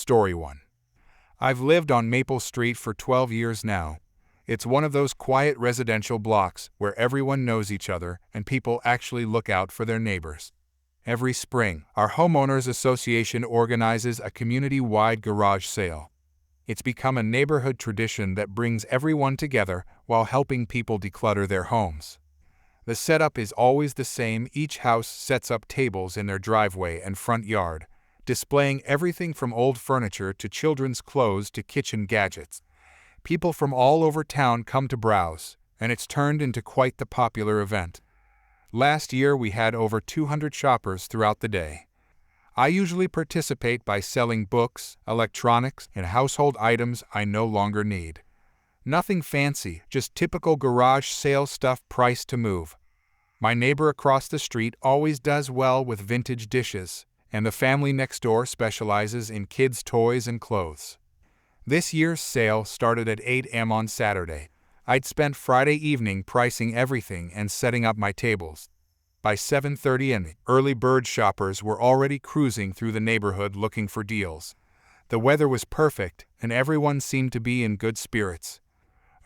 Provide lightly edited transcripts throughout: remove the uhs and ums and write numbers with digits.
Story 1. I've lived on Maple Street for 12 years now. It's one of those quiet residential blocks where everyone knows each other and people actually look out for their neighbors. Every spring, our homeowners association organizes a community-wide garage sale. It's become a neighborhood tradition that brings everyone together while helping people declutter their homes. The setup is always the same. Each house sets up tables in their driveway and front yard, displaying everything from old furniture to children's clothes to kitchen gadgets. People from all over town come to browse, and it's turned into quite the popular event. Last year we had over 200 shoppers throughout the day. I usually participate by selling books, electronics, and household items I no longer need. Nothing fancy, just typical garage sale stuff priced to move. My neighbor across the street always does well with vintage dishes, and the family next door specializes in kids' toys and clothes. This year's sale started at 8 a.m. on Saturday. I'd spent Friday evening pricing everything and setting up my tables. By 7:30 a.m., early bird shoppers were already cruising through the neighborhood looking for deals. The weather was perfect, and everyone seemed to be in good spirits.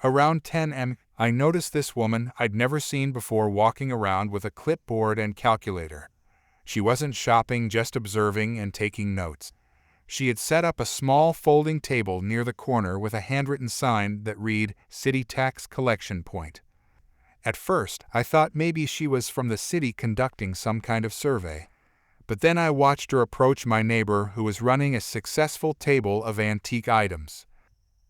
Around 10 a.m., I noticed this woman I'd never seen before walking around with a clipboard and calculator. She wasn't shopping, just observing and taking notes. She had set up a small folding table near the corner with a handwritten sign that read, "City Tax Collection Point." At first, I thought maybe she was from the city conducting some kind of survey. But then I watched her approach my neighbor who was running a successful table of antique items.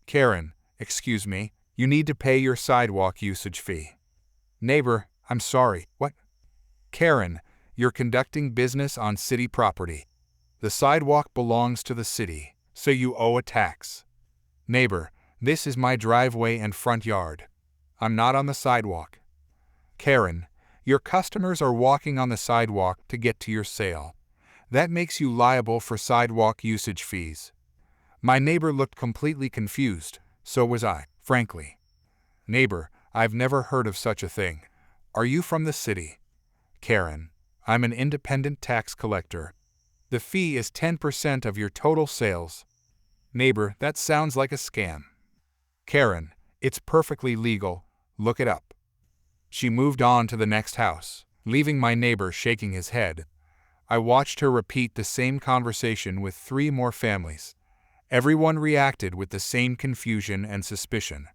"Karen, excuse me, you need to pay your sidewalk usage fee." "Neighbor, I'm sorry, what?" "Karen, you're conducting business on city property. The sidewalk belongs to the city, so you owe a tax." "Neighbor, this is my driveway and front yard. I'm not on the sidewalk." "Karen, your customers are walking on the sidewalk to get to your sale. That makes you liable for sidewalk usage fees." My neighbor looked completely confused, so was I, frankly. "Neighbor, I've never heard of such a thing. Are you from the city?" "Karen, I'm an independent tax collector. The fee is 10% of your total sales." "Neighbor, that sounds like a scam." "Karen, it's perfectly legal. Look it up." She moved on to the next house, leaving my neighbor shaking his head. I watched her repeat the same conversation with 3 more families. Everyone reacted with the same confusion and suspicion.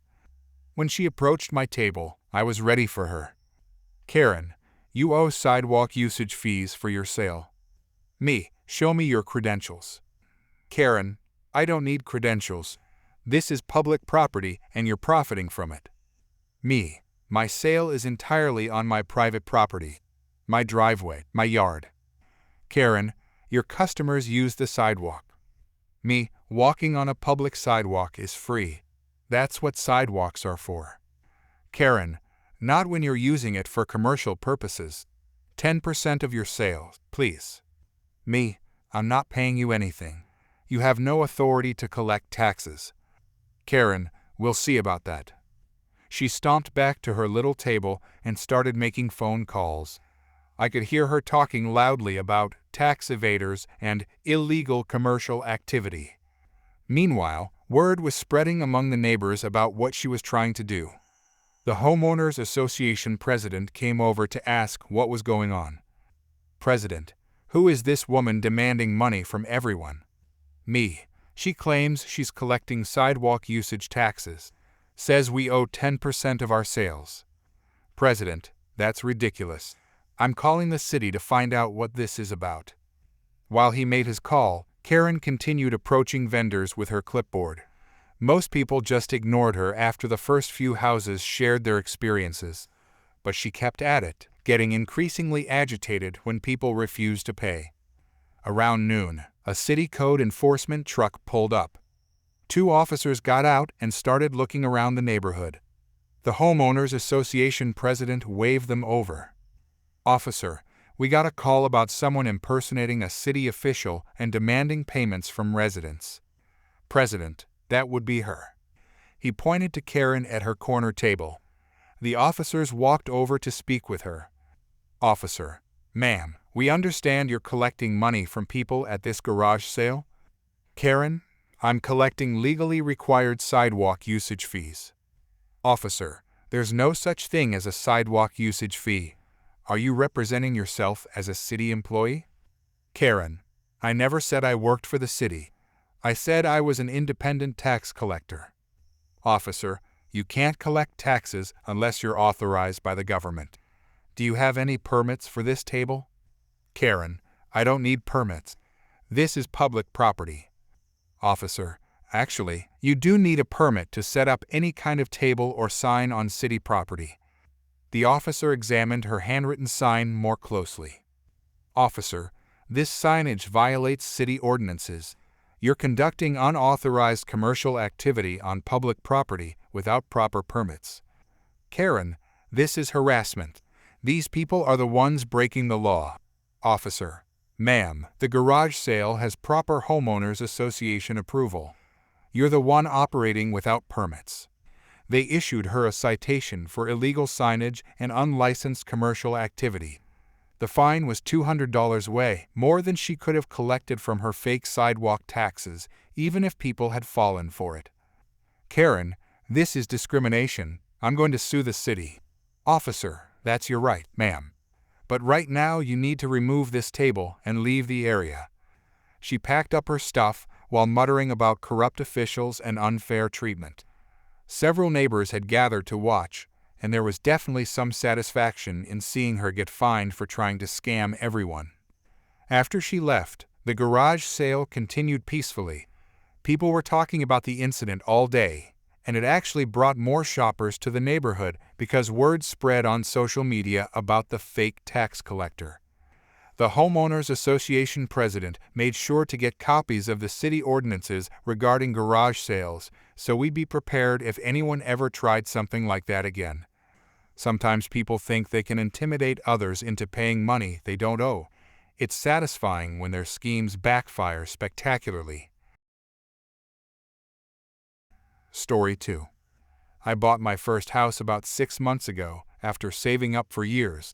When she approached my table, I was ready for her. "Karen, you owe sidewalk usage fees for your sale." "Me, show me your credentials." "Karen, I don't need credentials. This is public property and you're profiting from it." "Me, my sale is entirely on my private property. My driveway, my yard." "Karen, your customers use the sidewalk." "Me, walking on a public sidewalk is free. That's what sidewalks are for." "Karen, not when you're using it for commercial purposes. 10% of your sales, please." "Me, I'm not paying you anything. You have no authority to collect taxes." "Karen, we'll see about that." She stomped back to her little table and started making phone calls. I could hear her talking loudly about tax evaders and illegal commercial activity. Meanwhile, word was spreading among the neighbors about what she was trying to do. The homeowners association president came over to ask what was going on. "President, who is this woman demanding money from everyone?" "Me. She claims she's collecting sidewalk usage taxes. Says we owe 10% of our sales." "President, that's ridiculous. I'm calling the city to find out what this is about." While he made his call, Karen continued approaching vendors with her clipboard. Most people just ignored her after the first few houses shared their experiences. But she kept at it, getting increasingly agitated when people refused to pay. Around noon, a city code enforcement truck pulled up. 2 officers got out and started looking around the neighborhood. The homeowners association president waved them over. "Officer, we got a call about someone impersonating a city official and demanding payments from residents." "President, that would be her." He pointed to Karen at her corner table. The officers walked over to speak with her. "Officer, ma'am, we understand you're collecting money from people at this garage sale?" Karen, I'm collecting legally required sidewalk usage fees. Officer, there's no such thing as a sidewalk usage fee. Are you representing yourself as a city employee? Karen, I never said I worked for the city. I said I was an independent tax collector. Officer, you can't collect taxes unless you're authorized by the government. Do you have any permits for this table? Karen, I don't need permits. This is public property. Officer, actually, you do need a permit to set up any kind of table or sign on city property. The officer examined her handwritten sign more closely. Officer, this signage violates city ordinances. You're conducting unauthorized commercial activity on public property without proper permits. Karen, this is harassment. These people are the ones breaking the law. Officer, ma'am, the garage sale has proper homeowners association approval. You're the one operating without permits. They issued her a citation for illegal signage and unlicensed commercial activity. The fine was $200 way, more than she could have collected from her fake sidewalk taxes, even if people had fallen for it. Karen, this is discrimination. I'm going to sue the city. Officer, that's your right, ma'am. But right now you need to remove this table and leave the area. She packed up her stuff while muttering about corrupt officials and unfair treatment. Several neighbors had gathered to watch, and there was definitely some satisfaction in seeing her get fined for trying to scam everyone. After she left, the garage sale continued peacefully. People were talking about the incident all day, and it actually brought more shoppers to the neighborhood because word spread on social media about the fake tax collector. The Homeowners Association president made sure to get copies of the city ordinances regarding garage sales, so we'd be prepared if anyone ever tried something like that again. Sometimes people think they can intimidate others into paying money they don't owe. It's satisfying when their schemes backfire spectacularly. Story 2. I bought my first house about 6 months ago after saving up for years.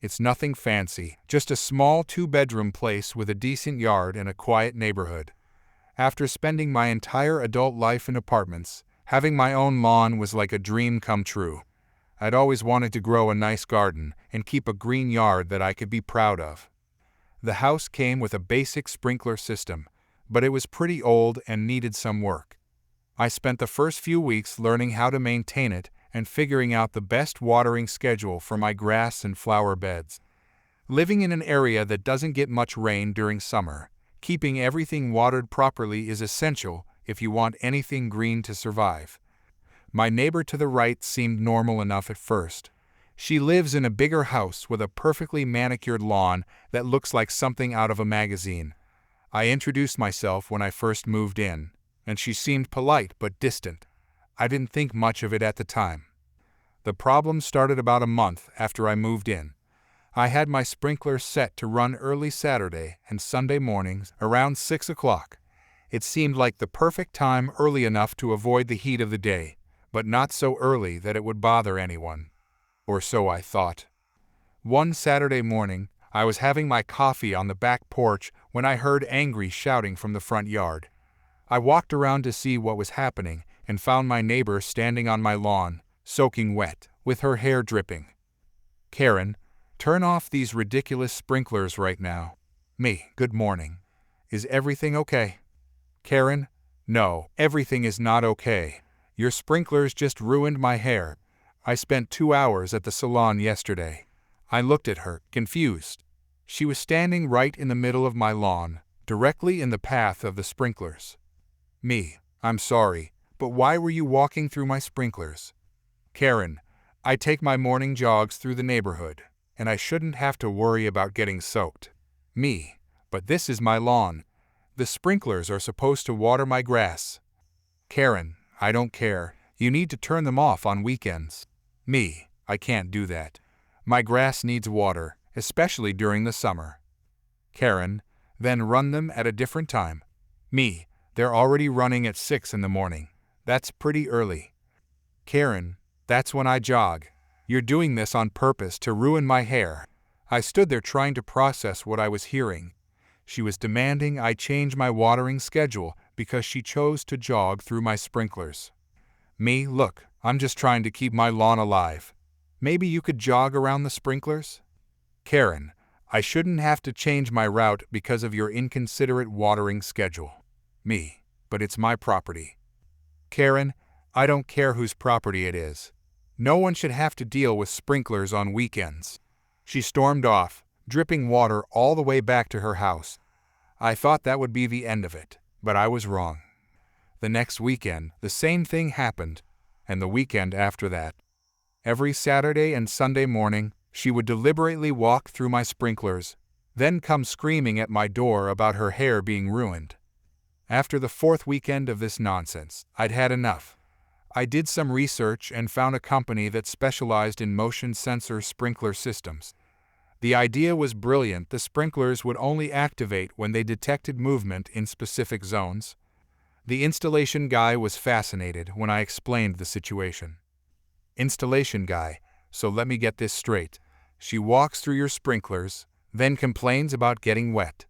It's nothing fancy, just a small 2-bedroom place with a decent yard and a quiet neighborhood. After spending my entire adult life in apartments, having my own lawn was like a dream come true. I'd always wanted to grow a nice garden and keep a green yard that I could be proud of. The house came with a basic sprinkler system, but it was pretty old and needed some work. I spent the first few weeks learning how to maintain it and figuring out the best watering schedule for my grass and flower beds. Living in an area that doesn't get much rain during summer, keeping everything watered properly is essential if you want anything green to survive. My neighbor to the right seemed normal enough at first. She lives in a bigger house with a perfectly manicured lawn that looks like something out of a magazine. I introduced myself when I first moved in, and she seemed polite but distant. I didn't think much of it at the time. The problem started about a month after I moved in. I had my sprinklers set to run early Saturday and Sunday mornings around 6 o'clock. It seemed like the perfect time, early enough to avoid the heat of the day, but not so early that it would bother anyone. Or so I thought. One Saturday morning, I was having my coffee on the back porch when I heard angry shouting from the front yard. I walked around to see what was happening and found my neighbor standing on my lawn, soaking wet, with her hair dripping. Karen, turn off these ridiculous sprinklers right now. Me, good morning. Is everything okay? Karen, no, everything is not okay. Your sprinklers just ruined my hair. I spent 2 hours at the salon yesterday. I looked at her, confused. She was standing right in the middle of my lawn, directly in the path of the sprinklers. Me, I'm sorry, but why were you walking through my sprinklers? Karen, I take my morning jogs through the neighborhood, and I shouldn't have to worry about getting soaked. Me, but this is my lawn. The sprinklers are supposed to water my grass. Karen, I don't care. You need to turn them off on weekends. Me, I can't do that. My grass needs water, especially during the summer. Karen, then run them at a different time. Me, they're already running at 6 in the morning. That's pretty early. Karen, that's when I jog. You're doing this on purpose to ruin my hair. I stood there trying to process what I was hearing. She was demanding I change my watering schedule because she chose to jog through my sprinklers. Me, look, I'm just trying to keep my lawn alive. Maybe you could jog around the sprinklers? Karen, I shouldn't have to change my route because of your inconsiderate watering schedule. Me, but it's my property. Karen, I don't care whose property it is. No one should have to deal with sprinklers on weekends. She stormed off, dripping water all the way back to her house. I thought that would be the end of it, but I was wrong. The next weekend, the same thing happened, and the weekend after that. Every Saturday and Sunday morning, she would deliberately walk through my sprinklers, then come screaming at my door about her hair being ruined. After the fourth weekend of this nonsense, I'd had enough. I did some research and found a company that specialized in motion sensor sprinkler systems. The idea was brilliant. The sprinklers would only activate when they detected movement in specific zones. The installation guy was fascinated when I explained the situation. Installation guy, so let me get this straight. She walks through your sprinklers, then complains about getting wet.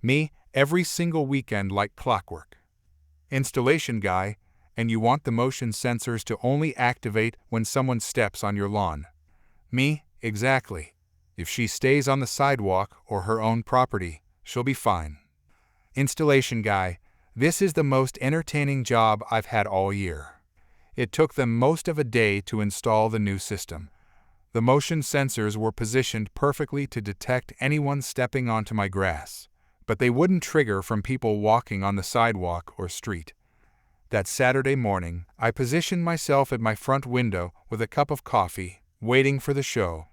Me, every single weekend like clockwork. Installation guy, and you want the motion sensors to only activate when someone steps on your lawn. Me, exactly. If she stays on the sidewalk or her own property, she'll be fine. Installation guy, this is the most entertaining job I've had all year. It took them most of a day to install the new system. The motion sensors were positioned perfectly to detect anyone stepping onto my grass, but they wouldn't trigger from people walking on the sidewalk or street. That Saturday morning, I positioned myself at my front window with a cup of coffee, waiting for the show.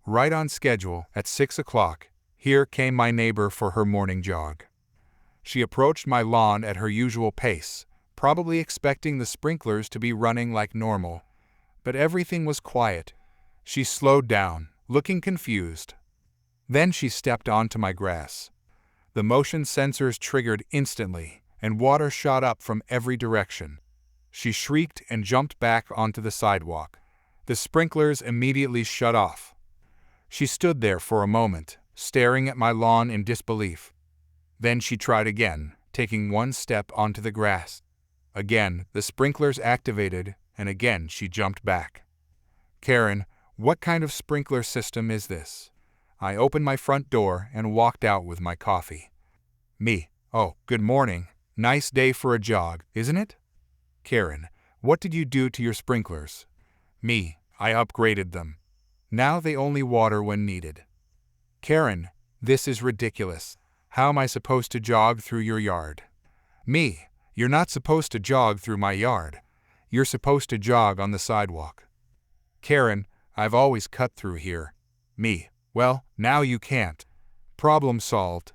Right on schedule, at 6 o'clock, here came my neighbor for her morning jog. She approached my lawn at her usual pace, probably expecting the sprinklers to be running like normal. But everything was quiet. She slowed down, looking confused. Then she stepped onto my grass. The motion sensors triggered instantly, and water shot up from every direction. She shrieked and jumped back onto the sidewalk. The sprinklers immediately shut off. She stood there for a moment, staring at my lawn in disbelief. Then she tried again, taking one step onto the grass. Again, the sprinklers activated, and again she jumped back. Karen, what kind of sprinkler system is this? I opened my front door and walked out with my coffee. Me, oh, good morning. Nice day for a jog, isn't it? Karen, what did you do to your sprinklers? Me, I upgraded them. Now they only water when needed. Karen, this is ridiculous. How am I supposed to jog through your yard? Me, you're not supposed to jog through my yard. You're supposed to jog on the sidewalk. Karen, I've always cut through here. Me, well, now you can't. Problem solved.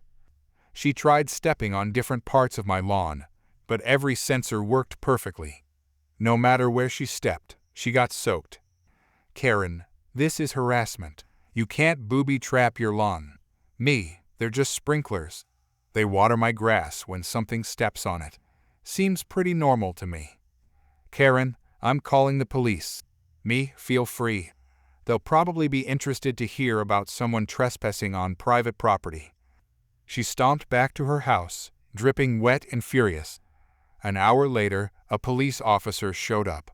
She tried stepping on different parts of my lawn, but every sensor worked perfectly. No matter where she stepped, she got soaked. Karen, this is harassment. You can't booby-trap your lawn. Me, they're just sprinklers. They water my grass when something steps on it. Seems pretty normal to me. Karen, I'm calling the police. Me, feel free. They'll probably be interested to hear about someone trespassing on private property. She stomped back to her house, dripping wet and furious. An hour later, a police officer showed up.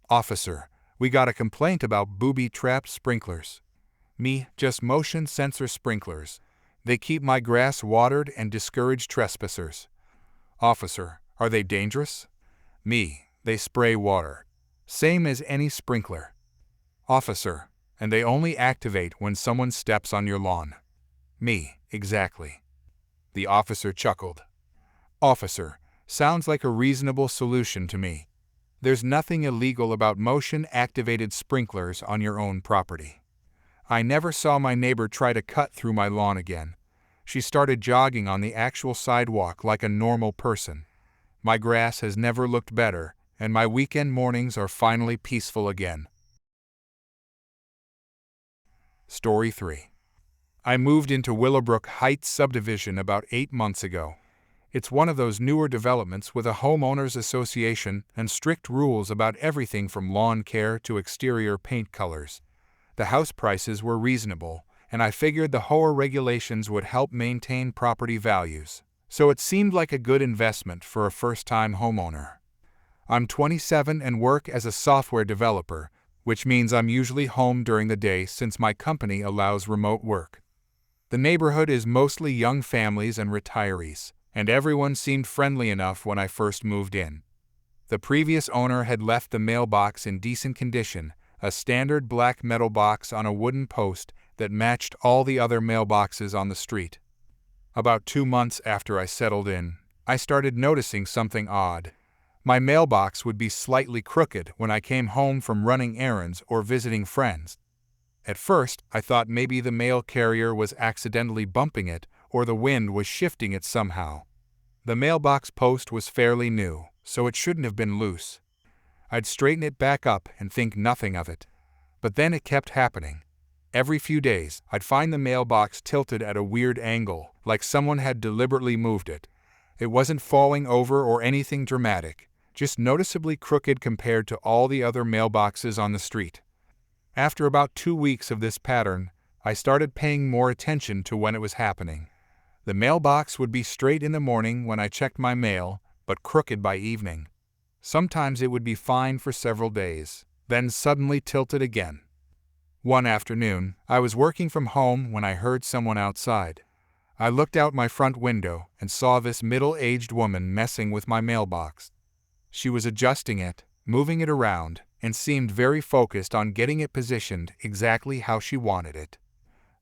Officer, we got a complaint about booby-trapped sprinklers. Me, just motion sensor sprinklers. They keep my grass watered and discourage trespassers. Officer, are they dangerous? Me, they spray water. Same as any sprinkler. Officer, and they only activate when someone steps on your lawn. Me, exactly. The officer chuckled. Officer, sounds like a reasonable solution to me. There's nothing illegal about motion-activated sprinklers on your own property. I never saw my neighbor try to cut through my lawn again. She started jogging on the actual sidewalk like a normal person. My grass has never looked better, and my weekend mornings are finally peaceful again. Story 3. I moved into Willowbrook Heights subdivision about 8 months ago. It's one of those newer developments with a homeowners association and strict rules about everything from lawn care to exterior paint colors. The house prices were reasonable, and I figured the HOA regulations would help maintain property values. So it seemed like a good investment for a first-time homeowner. I'm 27 and work as a software developer, which means I'm usually home during the day since my company allows remote work. The neighborhood is mostly young families and retirees, and everyone seemed friendly enough when I first moved in. The previous owner had left the mailbox in decent condition, a standard black metal box on a wooden post that matched all the other mailboxes on the street. About 2 months after I settled in, I started noticing something odd. My mailbox would be slightly crooked when I came home from running errands or visiting friends. At first, I thought maybe the mail carrier was accidentally bumping it or the wind was shifting it somehow. The mailbox post was fairly new, so it shouldn't have been loose. I'd straighten it back up and think nothing of it. But then it kept happening. Every few days, I'd find the mailbox tilted at a weird angle, like someone had deliberately moved it. It wasn't falling over or anything dramatic, just noticeably crooked compared to all the other mailboxes on the street. After about 2 weeks of this pattern, I started paying more attention to when it was happening. The mailbox would be straight in the morning when I checked my mail, but crooked by evening. Sometimes it would be fine for several days, then suddenly tilted again. One afternoon, I was working from home when I heard someone outside. I looked out my front window and saw this middle-aged woman messing with my mailbox. She was adjusting it, moving it around, and seemed very focused on getting it positioned exactly how she wanted it.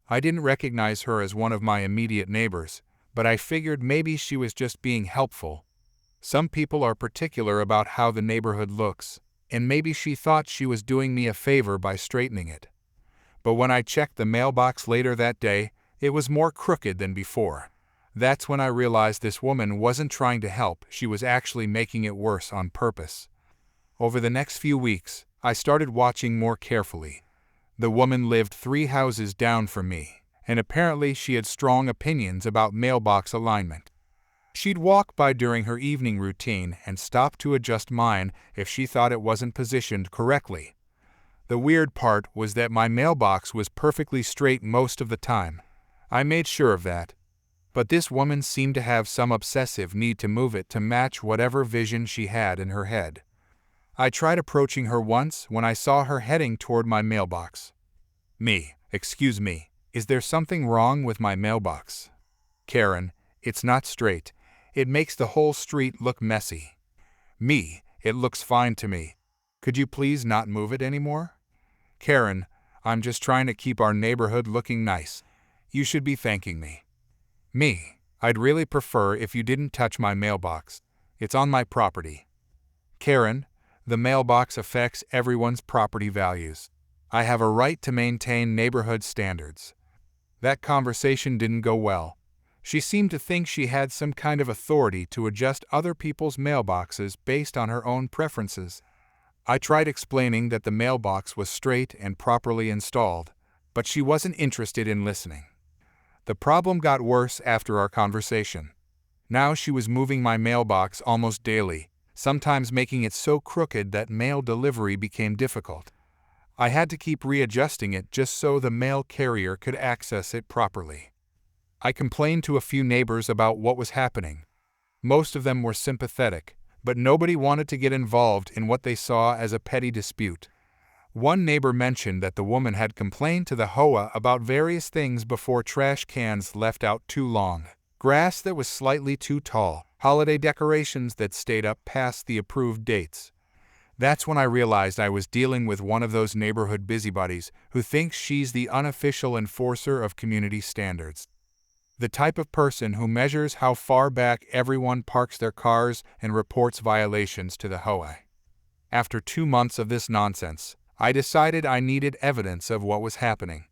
I didn't recognize her as one of my immediate neighbors, but I figured maybe she was just being helpful. Some people are particular about how the neighborhood looks, and maybe she thought she was doing me a favor by straightening it. But when I checked the mailbox later that day, it was more crooked than before. That's when I realized this woman wasn't trying to help, she was actually making it worse on purpose. Over the next few weeks, I started watching more carefully. The woman lived 3 houses down from me, and apparently she had strong opinions about mailbox alignment. She'd walk by during her evening routine and stop to adjust mine if she thought it wasn't positioned correctly. The weird part was that my mailbox was perfectly straight most of the time. I made sure of that. But this woman seemed to have some obsessive need to move it to match whatever vision she had in her head. I tried approaching her once when I saw her heading toward my mailbox. Excuse me, is there something wrong with my mailbox? Karen, it's not straight. It makes the whole street look messy. It looks fine to me. Could you please not move it anymore? Karen, I'm just trying to keep our neighborhood looking nice. You should be thanking me. I'd really prefer if you didn't touch my mailbox. It's on my property. Karen, the mailbox affects everyone's property values. I have a right to maintain neighborhood standards. That conversation didn't go well. She seemed to think she had some kind of authority to adjust other people's mailboxes based on her own preferences. I tried explaining that the mailbox was straight and properly installed, but she wasn't interested in listening. The problem got worse after our conversation. Now she was moving my mailbox almost daily, sometimes making it so crooked that mail delivery became difficult. I had to keep readjusting it just so the mail carrier could access it properly. I complained to a few neighbors about what was happening. Most of them were sympathetic, but nobody wanted to get involved in what they saw as a petty dispute. One neighbor mentioned that the woman had complained to the HOA about various things before trash cans left out too long, grass that was slightly too tall, holiday decorations that stayed up past the approved dates. That's when I realized I was dealing with one of those neighborhood busybodies who thinks she's the unofficial enforcer of community standards. The type of person who measures how far back everyone parks their cars and reports violations to the HOA. After 2 months of this nonsense, I decided I needed evidence of what was happening.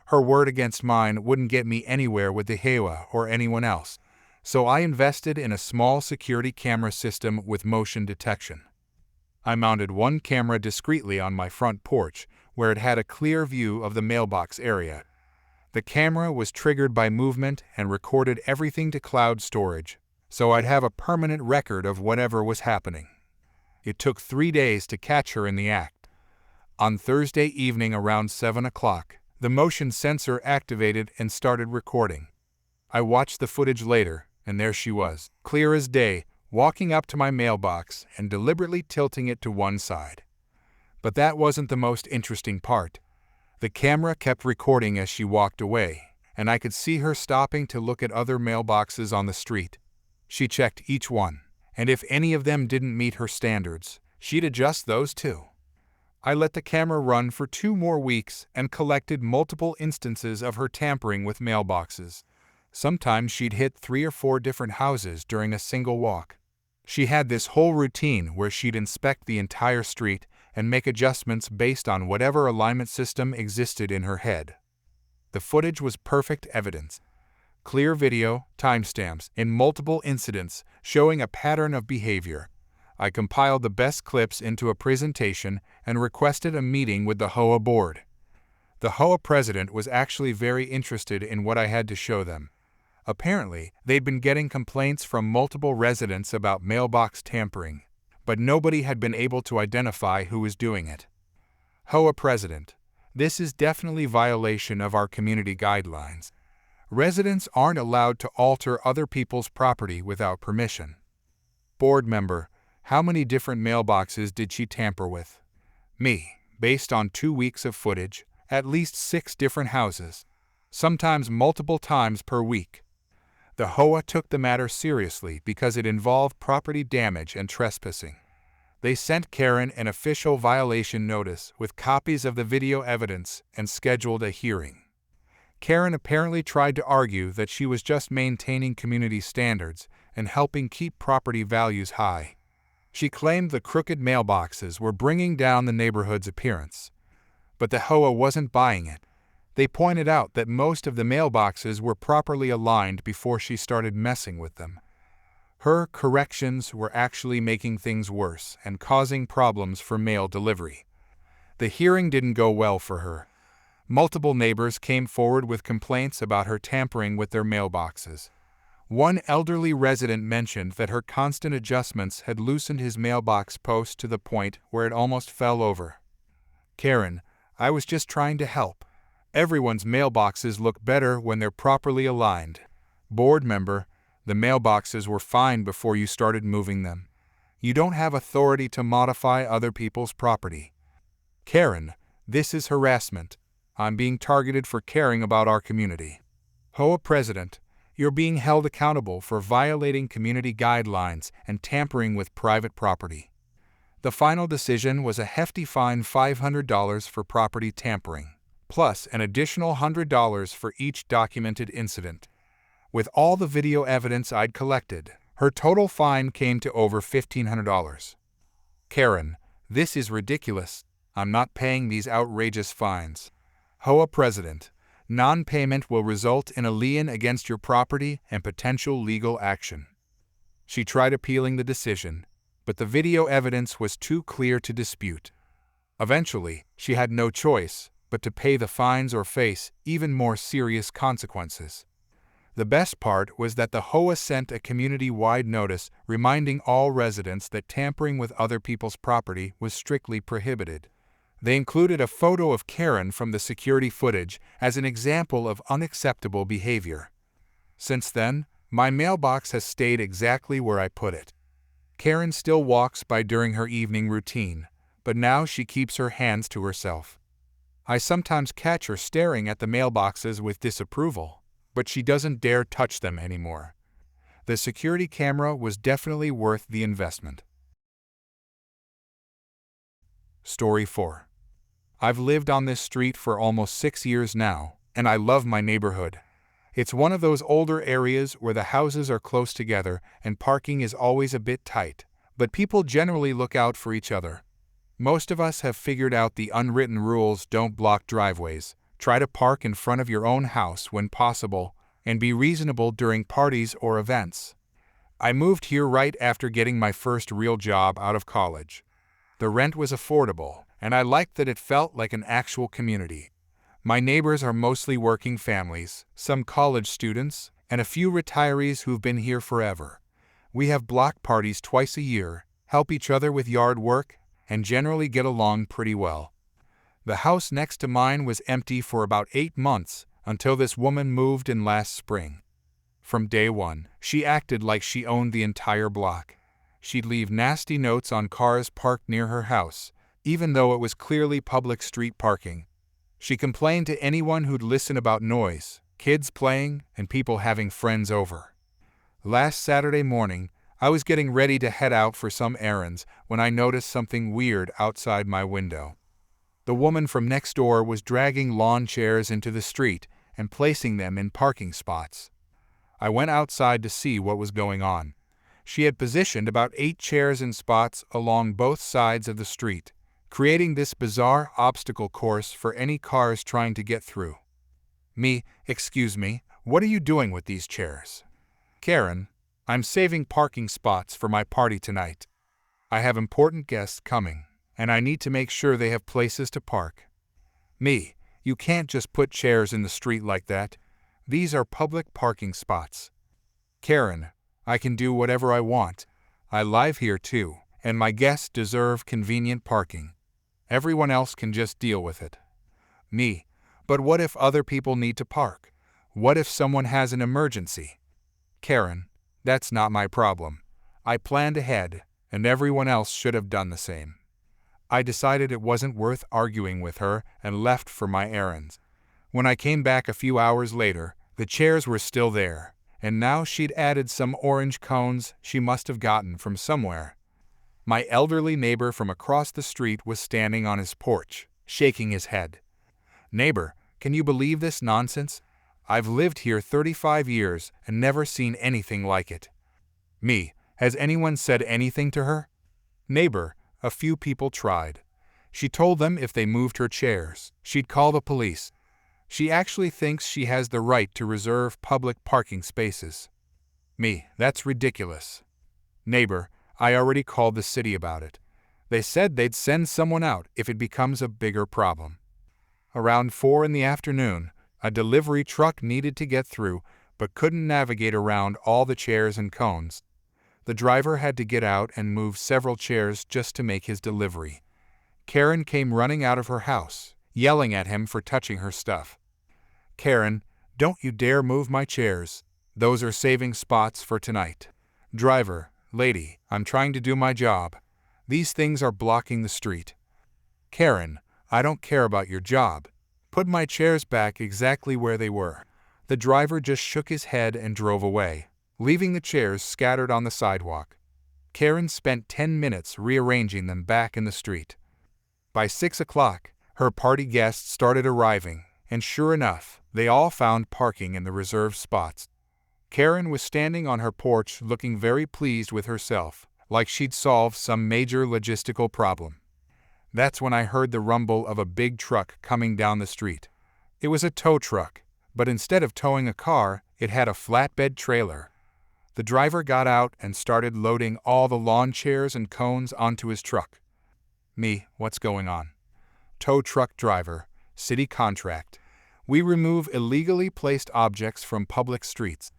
Her word against mine wouldn't get me anywhere with the HOA or anyone else, so I invested in a small security camera system with motion detection. I mounted one camera discreetly on my front porch, where it had a clear view of the mailbox area. The camera was triggered by movement and recorded everything to cloud storage, so I'd have a permanent record of whatever was happening. It took 3 days to catch her in the act. On Thursday evening around 7 o'clock, The motion sensor activated and started recording. I watched the footage later, and there she was, clear as day, walking up to my mailbox and deliberately tilting it to one side. But that wasn't the most interesting part. The camera kept recording as she walked away, and I could see her stopping to look at other mailboxes on the street. She checked each one, and if any of them didn't meet her standards, she'd adjust those too. I let the camera run for 2 more weeks and collected multiple instances of her tampering with mailboxes. Sometimes she'd hit 3 or 4 different houses during a single walk. She had this whole routine where she'd inspect the entire street and make adjustments based on whatever alignment system existed in her head. The footage was perfect evidence. Clear video, timestamps, and multiple incidents showing a pattern of behavior. I compiled the best clips into a presentation and requested a meeting with the HOA board. The HOA president was actually very interested in what I had to show them. Apparently, they'd been getting complaints from multiple residents about mailbox tampering, but nobody had been able to identify who was doing it. HOA president: this is definitely violation of our community guidelines. Residents aren't allowed to alter other people's property without permission. Board member: how many different mailboxes did she tamper with? Me: based on 2 weeks of footage, at least 6 different houses, sometimes multiple times per week. The HOA took the matter seriously because it involved property damage and trespassing. They sent Karen an official violation notice with copies of the video evidence and scheduled a hearing. Karen apparently tried to argue that she was just maintaining community standards and helping keep property values high. She claimed the crooked mailboxes were bringing down the neighborhood's appearance. But the HOA wasn't buying it. They pointed out that most of the mailboxes were properly aligned before she started messing with them. Her corrections were actually making things worse and causing problems for mail delivery. The hearing didn't go well for her. Multiple neighbors came forward with complaints about her tampering with their mailboxes. One elderly resident mentioned that her constant adjustments had loosened his mailbox post to the point where it almost fell over. Karen: I was just trying to help. Everyone's mailboxes look better when they're properly aligned. Board member: the mailboxes were fine before you started moving them. You don't have authority to modify other people's property. Karen: this is harassment. I'm being targeted for caring about our community. HOA president: you're being held accountable for violating community guidelines and tampering with private property. The final decision was a hefty fine, $500 for property tampering, plus an additional $100 for each documented incident. With all the video evidence I'd collected, her total fine came to over $1,500. Karen: this is ridiculous. I'm not paying these outrageous fines. HOA president: non-payment will result in a lien against your property and potential legal action. She tried appealing the decision, but the video evidence was too clear to dispute. Eventually, she had no choice but to pay the fines or face even more serious consequences. The best part was that the HOA sent a community-wide notice reminding all residents that tampering with other people's property was strictly prohibited. They included a photo of Karen from the security footage as an example of unacceptable behavior. Since then, my mailbox has stayed exactly where I put it. Karen still walks by during her evening routine, but now she keeps her hands to herself. I sometimes catch her staring at the mailboxes with disapproval, but she doesn't dare touch them anymore. The security camera was definitely worth the investment. Story 4. I've lived on this street for almost 6 years now, and I love my neighborhood. It's one of those older areas where the houses are close together and parking is always a bit tight, but people generally look out for each other. Most of us have figured out the unwritten rules: don't block driveways, try to park in front of your own house when possible, and be reasonable during parties or events. I moved here right after getting my first real job out of college. The rent was affordable, and I liked that it felt like an actual community. My neighbors are mostly working families, some college students, and a few retirees who've been here forever. We have block parties twice a year, help each other with yard work, and generally get along pretty well. The house next to mine was empty for about 8 months until this woman moved in last spring. From day one, she acted like she owned the entire block. She'd leave nasty notes on cars parked near her house, even though it was clearly public street parking. She complained to anyone who'd listen about noise, kids playing, and people having friends over. Last Saturday morning, I was getting ready to head out for some errands when I noticed something weird outside my window. The woman from next door was dragging lawn chairs into the street and placing them in parking spots. I went outside to see what was going on. She had positioned about 8 chairs in spots along both sides of the street, creating this bizarre obstacle course for any cars trying to get through. Excuse me, what are you doing with these chairs? Karen, I'm saving parking spots for my party tonight. I have important guests coming, and I need to make sure they have places to park. You can't just put chairs in the street like that. These are public parking spots. Karen, I can do whatever I want. I live here too, and my guests deserve convenient parking. Everyone else can just deal with it. But what if other people need to park? What if someone has an emergency? Karen, that's not my problem. I planned ahead, and everyone else should have done the same. I decided it wasn't worth arguing with her and left for my errands. When I came back a few hours later, the chairs were still there, and now she'd added some orange cones she must have gotten from somewhere. My elderly neighbor from across the street was standing on his porch, shaking his head. Neighbor, can you believe this nonsense? I've lived here 35 years and never seen anything like it. Has anyone said anything to her? Neighbor, a few people tried. She told them if they moved her chairs, she'd call the police. She actually thinks she has the right to reserve public parking spaces. That's ridiculous. Neighbor, I already called the city about it. They said they'd send someone out if it becomes a bigger problem. Around 4 in the afternoon, a delivery truck needed to get through but couldn't navigate around all the chairs and cones. The driver had to get out and move several chairs just to make his delivery. Karen came running out of her house, yelling at him for touching her stuff. Karen, don't you dare move my chairs. Those are saving spots for tonight. Driver, lady, I'm trying to do my job. These things are blocking the street. Karen, I don't care about your job. Put my chairs back exactly where they were. The driver just shook his head and drove away, leaving the chairs scattered on the sidewalk. Karen spent 10 minutes rearranging them back in the street. By 6 o'clock, her party guests started arriving, and sure enough, they all found parking in the reserved spots. Karen was standing on her porch looking very pleased with herself, like she'd solved some major logistical problem. That's when I heard the rumble of a big truck coming down the street. It was a tow truck, but instead of towing a car, it had a flatbed trailer. The driver got out and started loading all the lawn chairs and cones onto his truck. What's going on? Tow truck driver, city contract. We remove illegally placed objects from public streets.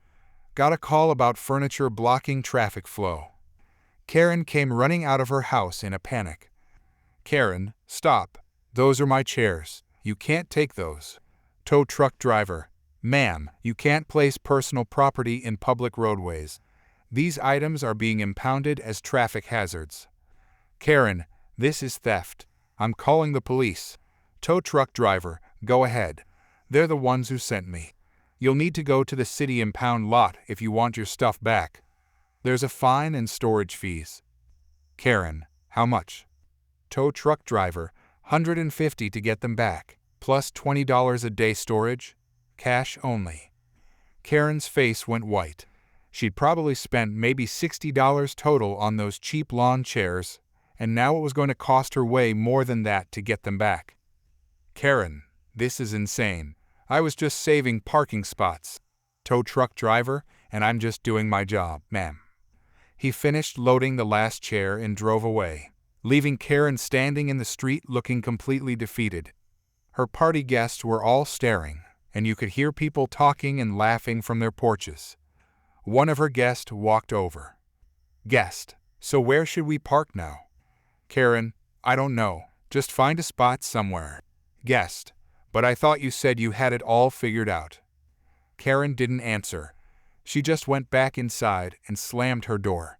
Got a call about furniture blocking traffic flow. Karen came running out of her house in a panic. Karen, stop. Those are my chairs. You can't take those. Tow truck driver, ma'am, you can't place personal property in public roadways. These items are being impounded as traffic hazards. Karen, this is theft. I'm calling the police. Tow truck driver, go ahead. They're the ones who sent me. You'll need to go to the city impound lot if you want your stuff back. There's a fine and storage fees. Karen, how much? Tow truck driver, $150 to get them back, plus $20 a day storage, cash only. Karen's face went white. She'd probably spent maybe $60 total on those cheap lawn chairs, and now it was going to cost her way more than that to get them back. Karen, this is insane. I was just saving parking spots. Tow truck driver, and I'm just doing my job, ma'am. He finished loading the last chair and drove away, leaving Karen standing in the street looking completely defeated. Her party guests were all staring, and you could hear people talking and laughing from their porches. One of her guests walked over. Guest, so where should we park now? Karen, I don't know. Just find a spot somewhere. Guessed. But I thought you said you had it all figured out. Karen didn't answer. She just went back inside and slammed her door.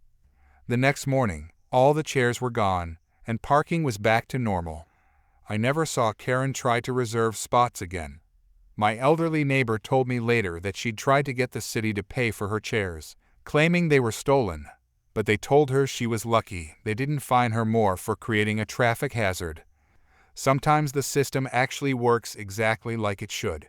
The next morning, all the chairs were gone, and parking was back to normal. I never saw Karen try to reserve spots again. My elderly neighbor told me later that she'd tried to get the city to pay for her chairs, claiming they were stolen, but they told her she was lucky they didn't fine her more for creating a traffic hazard. Sometimes the system actually works exactly like it should.